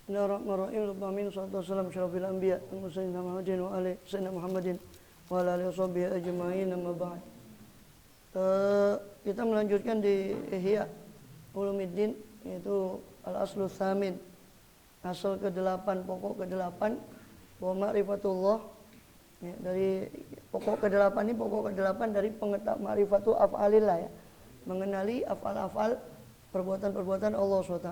Bismillahirrahmanirrahim. Amin. Salatu wassalamu syarafil anbiya wa sayyidina Muhammadin wa ali sayyidina Muhammadin wa ala alihi washabihi ajma'in, amma ba'd. Kita melanjutkan di Ihya Ulumuddin, yaitu al-aslu tsamin, asal ke-8, pokok ke-8, wa ma'rifatullah. Ya, dari pokok ke-8 ini pokok ke-8 dari pengetahuan ma'rifatu af'alillah, ya. Mengenali af'al-af'al, perbuatan-perbuatan Allah SWT.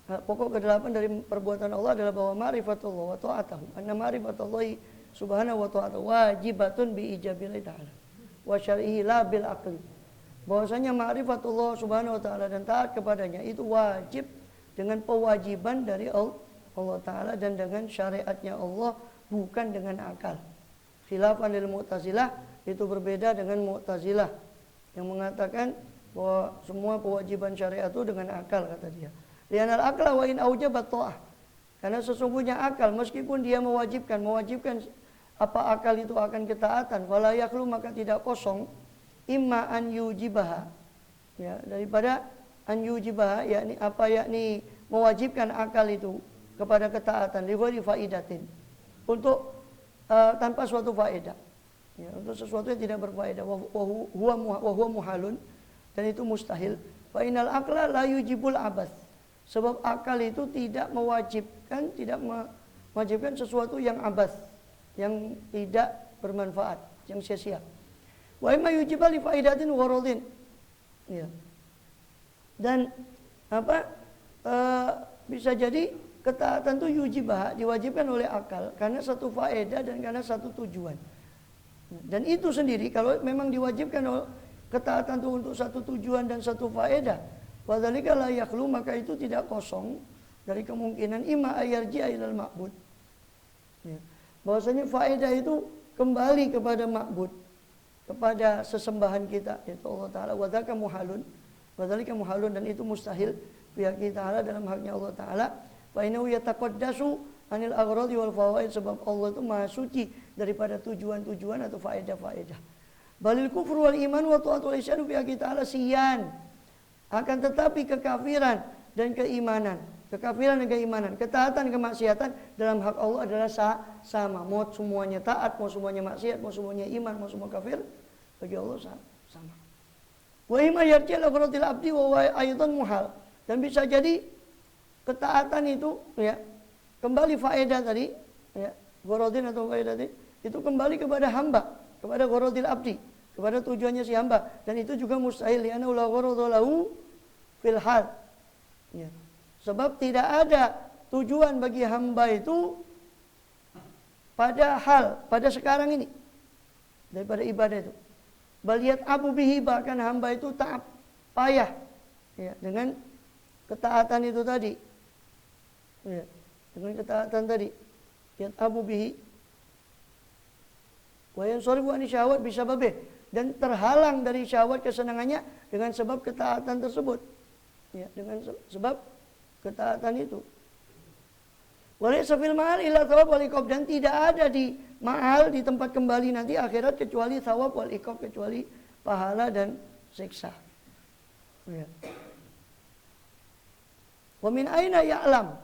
Pokok ke-8 dari perbuatan Allah adalah bahwa ma'rifatullah wa ta'atahu. Anna ma'rifatullahi subhanahu wa ta'ala wajibatun bi ijabillahi ta'ala wa syar'ihi la bil aqli. Bahwasanya ma'rifatullah subhanahu wa ta'ala dan taat kepadanya itu wajib dengan pewajiban dari Allah ta'ala dan dengan syariatnya Allah, bukan dengan akal. Khilafan lil Mu'tazilah, itu berbeda dengan Mu'tazilah yang mengatakan bahwa semua kewajiban syariat itu dengan akal, kata dia. Lianal akla wa in aujabat ta'ah. Karena sesungguhnya akal meskipun dia mewajibkan apa akal itu akan ketaatan, wala yakhlu, maka tidak kosong, imma an yujibaha, ya, daripada an yujibaha, yakni mewajibkan akal itu kepada ketaatan li ghairi faidatin, untuk tanpa suatu faedah, ya, untuk sesuatu yang tidak berfaedah, wa huwa muhalun, dan itu mustahil. Fa innal aqla la yujibul abas. Sebab akal itu tidak mewajibkan sesuatu yang abas, yang tidak bermanfaat, yang sia-sia. Wa imma yujibal li faidatin wa gharadin. Ya. Dan bisa jadi ketaatan itu yujibah, diwajibkan oleh akal karena satu faedah dan karena satu tujuan. Dan itu sendiri kalau memang diwajibkan ketaatan itu untuk satu tujuan dan satu faedah, wadzalika la yakhlu, maka itu tidak kosong dari kemungkinan imma ayarji'a ilal ma'bud. Ya. Bahwasanya faedah itu kembali kepada ma'bud, kepada sesembahan kita, yaitu Allah Ta'ala. Wadzalika muhalun, dan itu mustahil pihak kita Ta'ala dalam haknya Allah Ta'ala. Fa innahu yataqaddasu anil aghradi wal fawaid, sebab Allah itu maha suci daripada tujuan-tujuan atau faedah-faedah. Balil kufru wal iman wa ta'atul isyadu pihak kita Ta'ala siyan. Akan tetapi kekafiran dan keimanan, ketaatan, kemaksiatan dalam hak Allah adalah sama. Mau semuanya taat, mau semuanya maksiat, mau semuanya iman, mau semua kafir, bagi Allah sama. Wa imma yarji'u gharatil abdi wa aidan muhal. Dan bisa jadi ketaatan itu, ya, kembali faedah tadi, ya, gharadin atau faedah tadi, itu kembali kepada hamba, kepada gharadil abdi, kepada tujuannya si hamba, dan itu juga mustahil, li'anna la gharada lahu fil hal. Ya. Sebab tidak ada tujuan bagi hamba itu pada sekarang ini daripada ibadah itu. Baliyat abu bihi, bahkan hamba itu taat, payah, ya, dengan ketaatan itu tadi, ya, dengan ketaatan tadi, yat abu bihi wa yansarifu an syahwat bisababih, dan terhalang dari syahwat kesenangannya dengan sebab ketaatan tersebut, ya, dengan sebab ketaatan itu. Walaysa fil ma'al illa thawab wal iqab, dan tidak ada di ma'al, di tempat kembali nanti akhirat, kecuali thawab wal iqab, kecuali pahala dan siksa. Ya. Wa min aina ya'lam,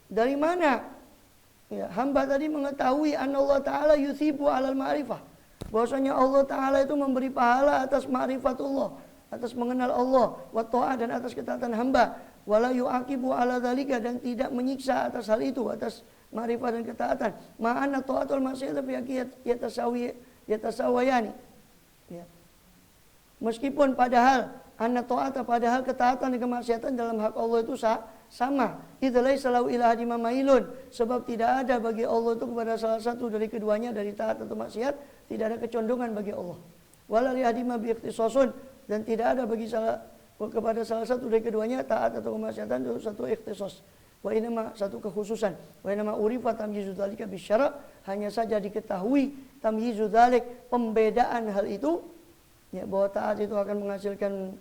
dari mana, ya, hamba tadi mengetahui Allah Ta'ala yusibu alal ma'rifah, bahwasanya Allah Ta'ala itu memberi pahala atas ma'rifatullah, atas mengenal Allah, wa ta'ah, dan atas ketaatan hamba, wala yu'aqibu ala dzalika, dan tidak menyiksa atas hal itu, atas ma'rifat dan ketaatan. Ma'anna ta'atul maksiyah fi yatasawayani. Ya. Meskipun padahal padahal ketaatan dan kemaksiatan dalam hak Allah itu sama. Idzalai salau ila hadima mailun, sebab tidak ada bagi Allah itu kepada salah satu dari keduanya, dari taat atau maksiat, tidak ada kecondongan bagi Allah. Wala li hadima bi ikhtisasun, dan tidak ada kepada salah satu dari keduanya, taat atau kemaksiatan, itu satu ikhtisas. Wa inama, satu kekhususan. Wa inama urifa tamyizu dzalika bisyara', hanya saja diketahui tamyizu dzalik, pembedaan hal itu, ya, bahwa taat itu akan menghasilkan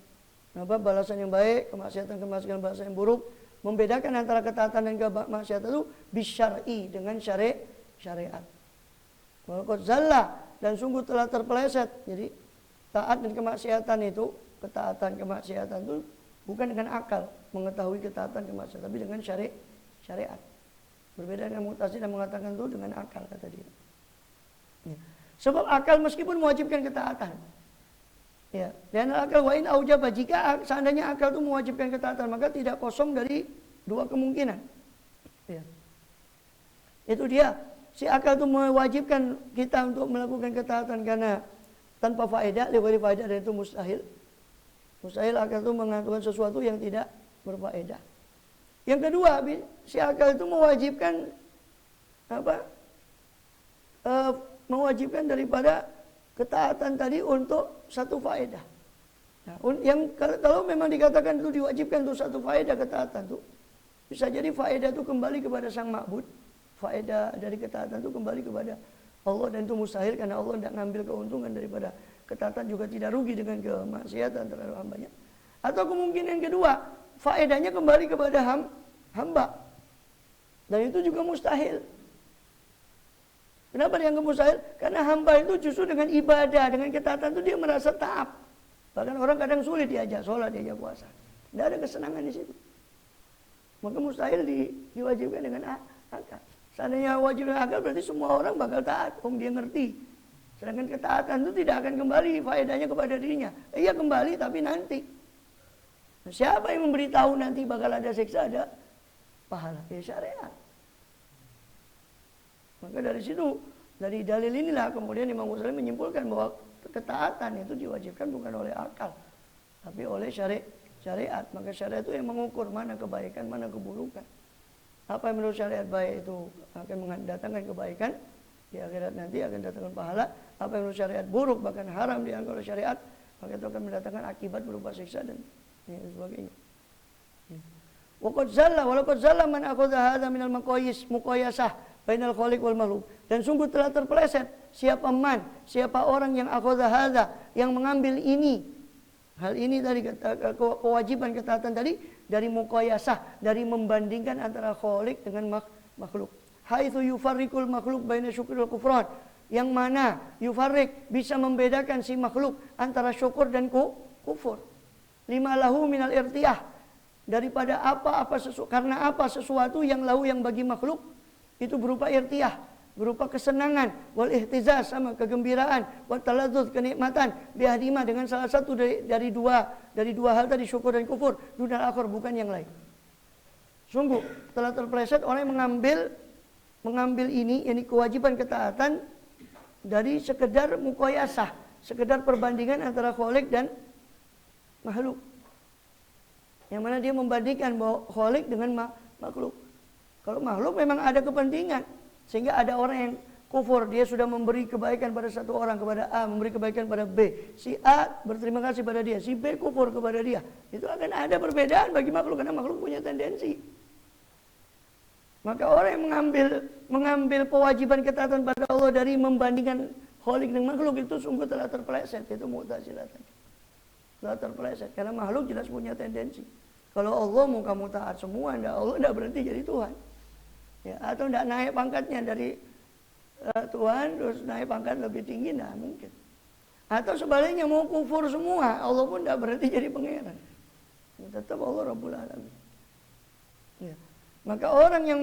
balasan yang baik, kemaksiatan balasan yang buruk. Membedakan antara ketaatan dan kemaksiatan itu bisyar'i, dengan syariat. Waqad zalla, dan sungguh telah terpeleset. Jadi taat dan kemaksiatan itu, ketaatan kemaksiatan itu bukan dengan akal mengetahui ketaatan kemaksiatan, tapi dengan syariat. Berbeda dengan Mu'tazilah mengatakan itu dengan akal, kata dia. Ya. Sebab akal meskipun mewajibkan ketaatan. Ya, dan akal wa in aujaba, jika seandainya akal itu mewajibkan ketaatan, maka tidak kosong dari dua kemungkinan. Ya. Itu dia, si akal itu mewajibkan kita untuk melakukan ketaatan karena tanpa faedah, lebih faedah, dan itu mustahil. Mustahil akal itu mengatakan sesuatu yang tidak berfaedah. Yang kedua, si akal itu mewajibkan mewajibkan daripada ketaatan tadi untuk satu faedah. Nah, yang kalau memang dikatakan itu diwajibkan untuk satu faedah ketaatan itu, bisa jadi faedah itu kembali kepada sang ma'bud. Faedah dari ketaatan itu kembali kepada Allah, dan itu mustahil karena Allah tidak ngambil keuntungan daripada ketaatan, juga tidak rugi dengan kemaksiatan terhadap hambanya. Atau kemungkinan kedua, faedahnya kembali kepada hamba, dan itu juga mustahil. Kenapa dianggap mustahil? Karena hamba itu justru dengan ibadah, dengan ketaatan itu dia merasa taat. Bahkan orang kadang sulit diajak sholat, diajak puasa. Tidak ada kesenangan di situ. Maka mustahil diwajibkan dengan akal. Seandainya wajib dengan akal berarti semua orang bakal taat. Dia ngerti. Sedangkan ketaatan itu tidak akan kembali faedahnya kepada dirinya. Iya kembali tapi nanti. Nah, siapa yang memberitahu nanti bakal ada siksa, ada pahala? Ya syariat. Maka dari situ, dari dalil inilah kemudian Imam Ghazali menyimpulkan bahwa ketaatan itu diwajibkan bukan oleh akal, tapi oleh syariat. Maka syariat itu yang mengukur mana kebaikan, mana keburukan. Apa yang menurut syariat baik itu akan mendatangkan kebaikan di akhirat nanti, akan datangkan pahala. Apa yang menurut syariat buruk, bahkan haram dianggap oleh syariat, maka itu akan mendatangkan akibat berupa siksa dan sebagainya. Waqad zalla man akhadha hadza minal muqayyasah bainal khaliq wal makhluk. Dan sungguh telah terpeleset siapa orang yang akhadha hadza, yang mengambil hal ini tadi, kewajiban ketaatan tadi dari muqayyasah, dari membandingkan antara khaliq dengan makhluk. Haitsu yufarriqul makhluk baina syukri wal kufran, yang mana yufarriq bisa membedakan si makhluk antara syukur dan kufur. Lima lahu minal irtiyah, daripada karena sesuatu yang lahu, yang bagi makhluk itu berupa irtiyah, berupa kesenangan, wal ihtizaz, sama kegembiraan, wa taladzuz, kenikmatan, biahdima, dengan salah satu dari dua hal tadi, syukur dan kufur, dunal akhir, bukan yang lain. Sungguh telah terpeleset orang yang mengambil ini kewajiban ketaatan dari sekedar muqayyasah, sekedar perbandingan antara khaliq dan makhluk. Yang mana dia membandingkan bahwa khaliq dengan makhluk. Kalau makhluk memang ada kepentingan, sehingga ada orang yang kufur, dia sudah memberi kebaikan pada satu orang, kepada A, memberi kebaikan pada B. Si A berterima kasih pada dia, si B kufur kepada dia. Itu akan ada perbedaan bagi makhluk, karena makhluk punya tendensi. Maka orang yang mengambil kewajiban ketaatan pada Allah dari membandingkan khaliq dengan makhluk, itu sungguh telah terpeleset. Itu Mu'tazilah tadi. Telah terpeleset, karena makhluk jelas punya tendensi. Kalau Allah mau kamu taat semua, Allah tidak berhenti jadi Tuhan. Ya, atau tidak naik pangkatnya dari Tuhan terus naik pangkat lebih tinggi, tidak mungkin. Atau sebaliknya mau kufur semua, Allah pun tidak berhenti jadi pangeran. Ya, tetap Allah Rabbul Alamin. Ya. Maka orang yang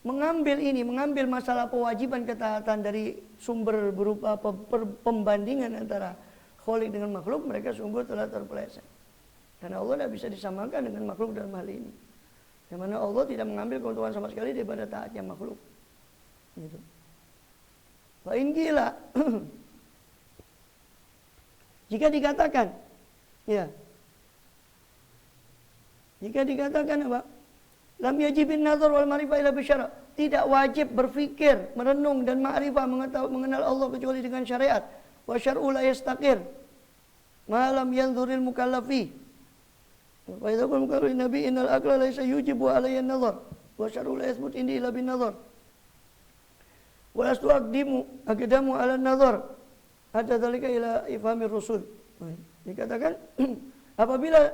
mengambil masalah kewajiban ketaatan dari sumber berupa pembandingan antara khaliq dengan makhluk, mereka sungguh telah terpeleset. Karena Allah tidak bisa disamakan dengan makhluk dalam hal ini. Yang mana Allah tidak mengambil keuntungan sama sekali daripada taatnya makhluk. Gitu. Lain gila. Jika dikatakan apa? Lam yajibin nazar wal ma'rifah illa bisyara. Tidak wajib berfikir, merenung dan ma'rifah, mengenal Allah kecuali dengan syariat. Wa syar'u la yastaqir ma lam yanzuril mukallafi. Wa idza qul mukallafi nabi innal aqla laysa yujibu alayhi an-nazar wa syar'u la yathbut indi illa bin nazar. Wa lastu aqdamu ala an-nazar. Hatta dzalika ila ifhamir rusul. Dikatakan apabila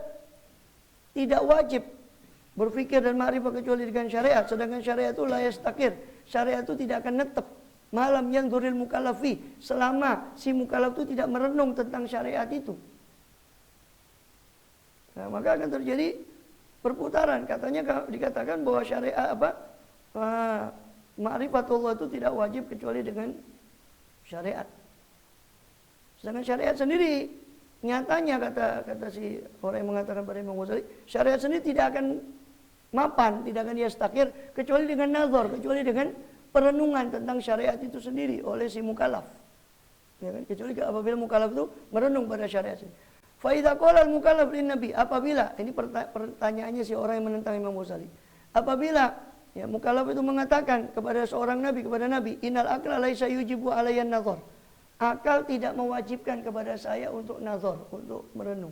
tidak wajib berfikir dan ma'rifah kecuali dengan syariat, sedangkan syariat itu la yastaqir. Syariat itu tidak akan netep malam yang dzuril mukallafi, selama si mukallaf itu tidak merenung tentang syariat itu. Nah, maka akan terjadi berputaran. Katanya dikatakan bahwa syariat ma'rifatullah itu tidak wajib kecuali dengan syariat. Sedangkan syariat sendiri nyatanya kata si orang yang mengatakan pada Imam Ghazali, syariat sendiri tidak akan mapan, tidak akan yastakir kecuali dengan nazar, kecuali dengan perenungan tentang syariat itu sendiri oleh si mukallaf. Ya kan? Kecuali apabila mukallaf itu merenung pada syariat sendiri. Fa idza qala al-mukallaf lin nabi, apabila ini pertanyaannya si orang yang menentang Imam Ghazali. Apabila ya mukallaf itu mengatakan kepada seorang nabi, kepada nabi, innal aqla laisa yujibu alayyan nazar. Akal tidak mewajibkan kepada saya untuk nazar, untuk merenung.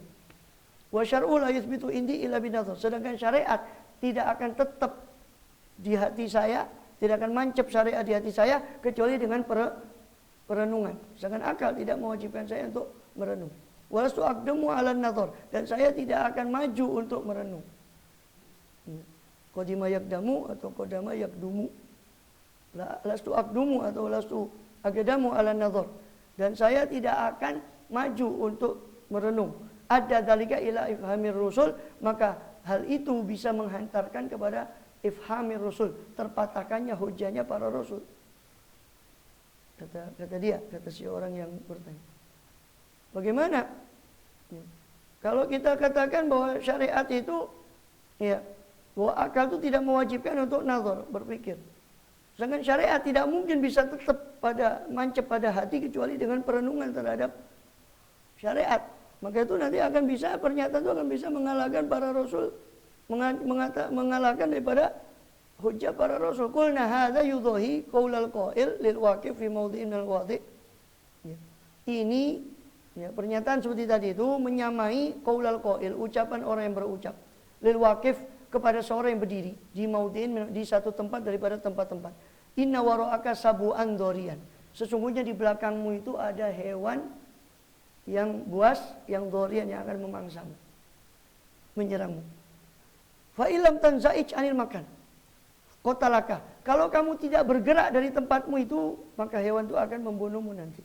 Wa syar'u la yuthbitu indi illa binazar. Sedangkan syariat tidak akan tetap di hati saya, tidak akan mancep syariat di hati saya kecuali dengan perenungan. Sedangkan akal tidak mewajibkan saya untuk merenung. Walastu aqdamu 'alan nazar, dan saya tidak akan maju untuk merenung. Qadima yaqdamu atau qadama yaqdumu. Lastu aqdumu atau lastu aqdamu 'alan nazar. Dan saya tidak akan maju untuk merenung. Ada dalika ila ifhamir rusul, maka hal itu bisa menghantarkan kepada ifhamir rusul, terpatahkannya hujahnya para rasul. Kata dia, kata si orang yang bertanya. Bagaimana? Ya. Kalau kita katakan bahwa syariat itu, ya, bahwa akal itu tidak mewajibkan untuk nazar, berpikir. Sedangkan syariat tidak mungkin bisa tetap mancep pada hati kecuali dengan perenungan terhadap syariat. Maka itu nanti akan bisa, pernyataan itu akan bisa mengalahkan para rasul, mengalahkan daripada hujjah para rasul. Qulna hadza yudhahi qaulal qail lil waqif fi mawdhi'in al-wadhi'. Ya. Ini ya, pernyataan seperti tadi itu menyamai qaulal qail, ucapan orang yang berucap, lil waqif, kepada seorang yang berdiri di maudin, di satu tempat daripada tempat-tempat. Inna wara'aka sabu'an dorian. Sesungguhnya di belakangmu itu ada hewan yang buas, yang dorian, yang akan memangsamu, menyerangmu. Fa ilam tanza'ij anil makan qatalaka. Kalau kamu tidak bergerak dari tempatmu itu, maka hewan itu akan membunuhmu nanti.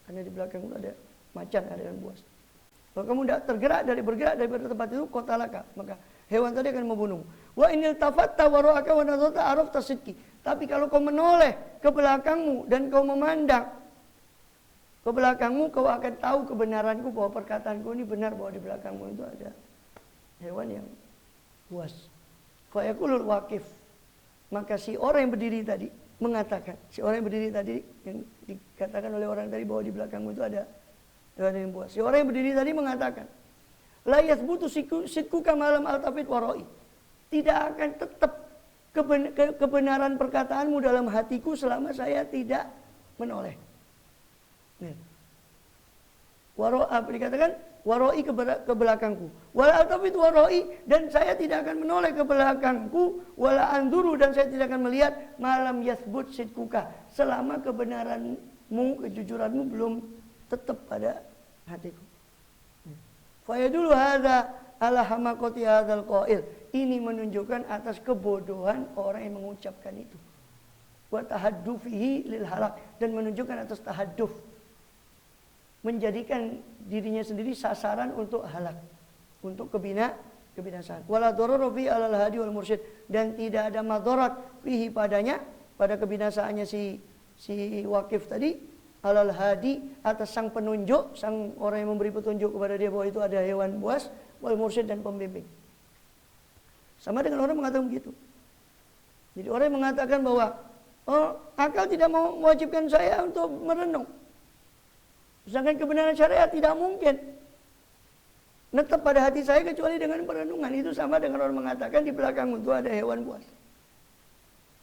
Karena di belakangmu ada macan, ada yang buas. Kalau kamu tidak bergerak daripada tempat itu, qatalaka, maka hewan tadi akan membunuhmu. Wa inil tafatta wara'aka wa nazarta arafta sidqi. Tapi kalau kau menoleh ke belakangmu dan kau memandang ke belakangmu, kau akan tahu kebenaranku, bahwa perkataanku ini benar, bahwa di belakangmu itu ada hewan yang buas. Fa yaqulul waqif. Maka si orang yang berdiri tadi mengatakan, si orang yang berdiri tadi yang dikatakan oleh orang tadi bahwa di belakangmu itu ada hewan yang buas. Si orang yang berdiri tadi mengatakan, la yathbutu sidquka malam altafit warai. Tidak akan tetap kebenaran perkataanmu dalam hatiku selama saya tidak menoleh. Warai dikatakan warai ke belakangku. Wala altafit warai, dan saya tidak akan menoleh ke belakangku. Wala anduru, dan saya tidak akan melihat malam yathbut sidquka, selama kebenaranmu, kejujuranmu belum tetap pada hatiku. Fayadulu hadza ala hamaqati hadzal qail. Ini menunjukkan atas kebodohan orang yang mengucapkan itu. Wa tahaddufihi lil halak, dan menunjukkan atas tahadduf, menjadikan dirinya sendiri sasaran untuk halak, untuk kebinasaan. Wala darara fi alal hadi wal mursyid, dan tidak ada madarat fihi padanya, pada kebinasaannya si Waqif tadi, alal hadi, atas sang penunjuk, sang orang yang memberi petunjuk kepada dia bahwa itu ada hewan buas, wal mursyid, dan pembimbing. Sama dengan orang mengatakan begitu. Jadi orang yang mengatakan bahwa akal tidak mau mewajibkan saya untuk merenung, sedangkan kebenaran syariat tidak mungkin netap pada hati saya kecuali dengan perenungan. Itu sama dengan orang mengatakan di belakang itu ada hewan buas,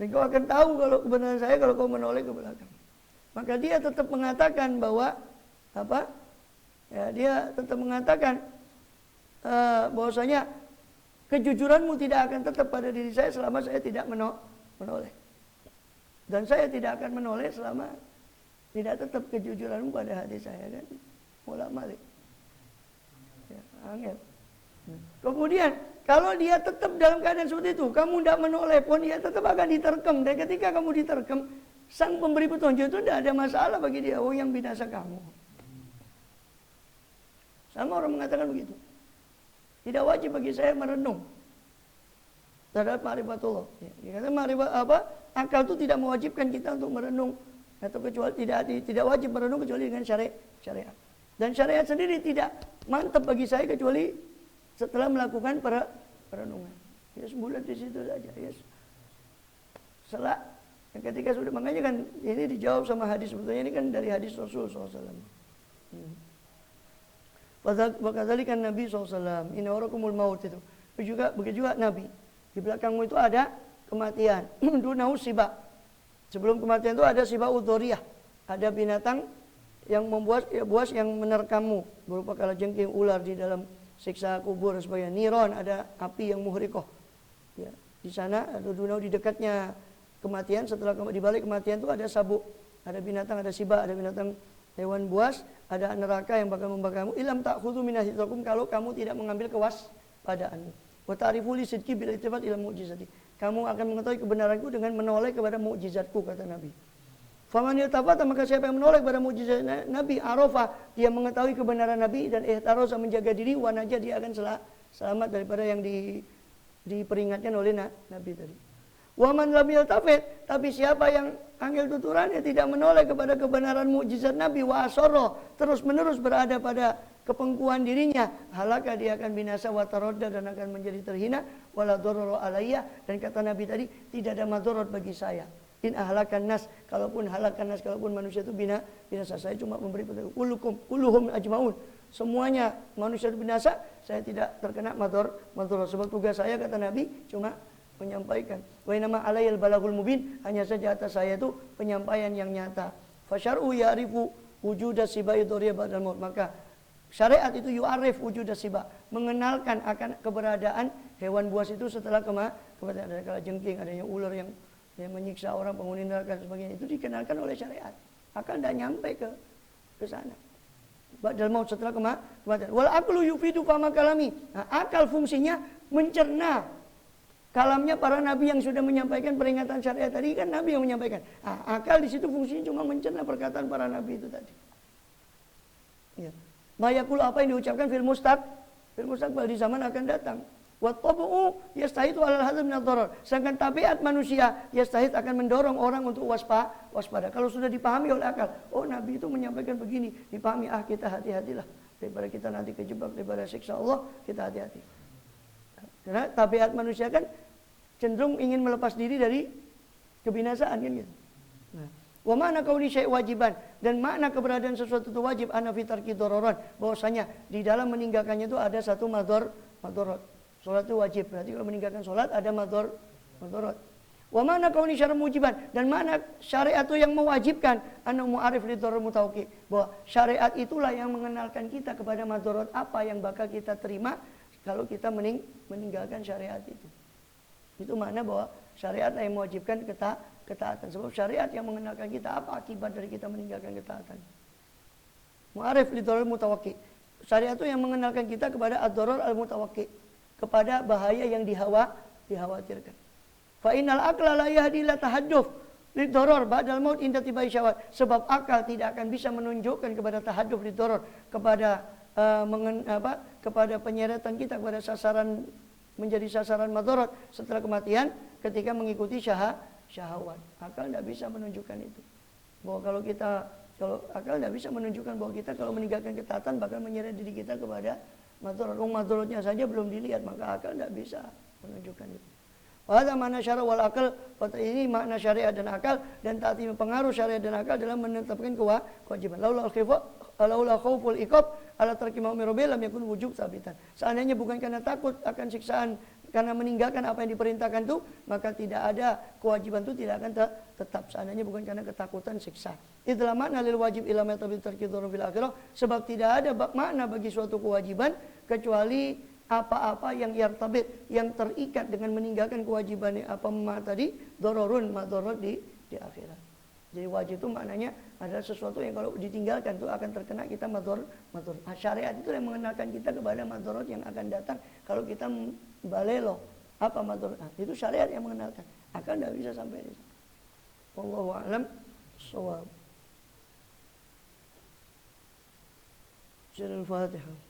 dan kau akan tahu kalau kebenaran saya kalau kau menoleh ke belakang. Maka dia tetap mengatakan bahwa dia tetap mengatakan bahwasanya kejujuranmu tidak akan tetap pada diri saya selama saya tidak menoleh. Dan saya tidak akan menoleh selama tidak tetap kejujuranmu pada hati saya, kan? Bolak-balik. Ya, angel. Kemudian kalau dia tetap dalam keadaan seperti itu, kamu tidak menoleh pun dia tetap akan diterkem. Dan ketika kamu diterkem, sang pemberi petunjuk itu tidak ada masalah bagi dia. Oh, yang binasa kamu. Sama orang mengatakan begitu. Tidak wajib bagi saya merenung. terhadap ma'rifatullah. Ya, karena ma'rifat akal itu tidak mewajibkan kita untuk merenung atau kecuali tidak wajib merenung kecuali dengan syariat. Dan syariat sendiri tidak mantap bagi saya kecuali setelah melakukan perenungan. Ya sebulan di situ saja. Ya. Setelah ketika sudah, makanya kan ini dijawab sama hadis, sebetulnya ini kan dari hadis Rasul SAW. Wakadzalikan Nabi SAW, inna warakumul maut itu. Begitu juga Nabi. Di belakangmu itu ada kematian. Dunahu siba. Sebelum kematian itu ada siba udhoriyah. Ada binatang yang buas yang menerkammu, berupa kalajengking, ular di dalam siksa kubur sebagai niron, ada api yang muhriqah. Ya, di sana ada dunahu, di dekatnya kematian. Setelah di balik kematian itu ada sabuk, ada binatang, ada siba, ada binatang hewan buas, ada neraka yang bakal membakarmu. Ilam ta'khudhu minahitakum, kalau kamu tidak mengambil kewaspadaanmu. Wa ta'rifu li sidqi bil ittifat ila mu'jizati. Kamu akan mengetahui kebenaranku dengan menoleh kepada mukjizatku, kata Nabi. Faman yatafata, maka siapa yang menoleh kepada mukjizat Nabi, arafa, dia mengetahui kebenaran Nabi dan ihtarosa, menjaga diri, wa najah, dia akan selamat daripada yang diperingatkan oleh Nabi tadi. Wa man lam yaltafit, tapi siapa yang angel tuturannya tidak menoleh kepada kebenaran mukjizat Nabi, wa asarra, terus-menerus berada pada kepengkuan dirinya, halaka, dia akan binasa, wa taradda, dan akan menjadi terhina, wala darara alayya, dan kata Nabi tadi, tidak ada madarat bagi saya. In ahlakan nas, kalaupun manusia itu binasa, saya cuma memberi petunjuk. Kulluhum ajmaun, semuanya manusia itu binasa, saya tidak terkena madarat. Sebab tugas saya, kata Nabi, cuma menyampaikan. Wa inama alayal balagul mubin, hanya saja atas saya itu penyampaian yang nyata. Fasyar'u ya'rifu wujuda sibai dhariya ba'dal maut, maka syariat itu yu'arif wujuda siba, mengenalkan akan keberadaan hewan buas itu setelah kematian. Ada kalajengking, adanya ular yang menyiksa orang, penghuni neraka dan sebagainya, itu dikenalkan oleh syariat. Akal tidak nyampe ke sana. Ba'dal maut, setelah kematian. Wal aqlu yufidu fama kalami. Nah, akal fungsinya mencerna kalamnya para nabi yang sudah menyampaikan peringatan syariat tadi, kan nabi yang menyampaikan. Nah, akal di situ fungsinya cuma mencerna perkataan para nabi itu tadi. Ya. Mayakul, apa yang diucapkan fil mustaqbal, di zaman akan datang. Wa tabu'u yastahidu alal hadzal min ad-darar. Sedangkan tabiat manusia yastahid akan mendorong orang untuk waspada. Kalau sudah dipahami oleh akal, oh Nabi itu menyampaikan begini, dipahami, kita hati-hatilah daripada kita nanti kejebak daripada siksa Allah, kita hati-hati. Karena tabiat manusia kan cenderung ingin melepas diri dari kebinasaan, kan gitu. Nah, wa makna kauni syai' wajiban, dan makna keberadaan sesuatu itu wajib, ana fi tarki dararan, bahwasanya di dalam meninggalkannya itu ada satu madarat. Salat itu wajib, berarti kalau meninggalkan salat ada madarat. Wa makna kauni syar'an mujiban, dan makna syariat itu yang mewajibkan, ana mu'arif li darar mutawaqi, bahwa syariat itulah yang mengenalkan kita kepada madarat apa yang bakal kita terima kalau kita meninggalkan syariat itu. Itu makna bahwa syariat yang mewajibkan ketaatan. Sebab syariat yang mengenalkan kita apa akibat dari kita meninggalkan ketaatan. Mu'arif li darar mutawaqi. Syariat itu yang mengenalkan kita kepada ad-darar al-mutawaqi, kepada bahaya yang dikhawatirkan. Fa innal aqla la yahdi ila tahadduf lidharar ba'dal maut inda tibai syahwat. Sebab akal tidak akan bisa menunjukkan kepada tahadduf lidharar, kepada kepada penyeretan kita kepada sasaran, menjadi sasaran madarat setelah kematian ketika mengikuti syahwat. Akal tidak bisa menunjukkan itu. Bahwa kalau akal tidak bisa menunjukkan bahwa kita kalau meninggalkan ketaatan bakal menyeret diri kita kepada madarat. Madaratnya saja belum dilihat, maka akal tidak bisa menunjukkan itu. Wahada makna syara' wal akal, ini makna syariat dan akal, dan taati pengaruh syariat dan akal dalam menetapkan kewajiban. Laula khauful iqab ala tarki ma'mur bil lam yakun wujub sabitan. Seandainya bukan karena takut akan siksaan, karena meninggalkan apa yang diperintahkan itu, maka tidak ada kewajiban itu, tidak akan tetap. Seandainya bukan karena ketakutan siksa. Itulah makna lil wajib ila ma tabil tarki dzurun fil akhirah, sebab tidak ada makna bagi suatu kewajiban kecuali apa-apa yang yartabit, yang terikat dengan meninggalkan kewajiban apa tadi, dororun madarat di akhirat. Jadi wajib itu maknanya adalah sesuatu yang kalau ditinggalkan itu akan terkena kita madarat. Syariat itu yang mengenalkan kita kepada madarat yang akan datang kalau kita balelo. Apa madarat? Itu syariat yang mengenalkan. Akan tidak bisa sampai di sana. Wallahu a'lam shawab. Surah Al-Fatihah.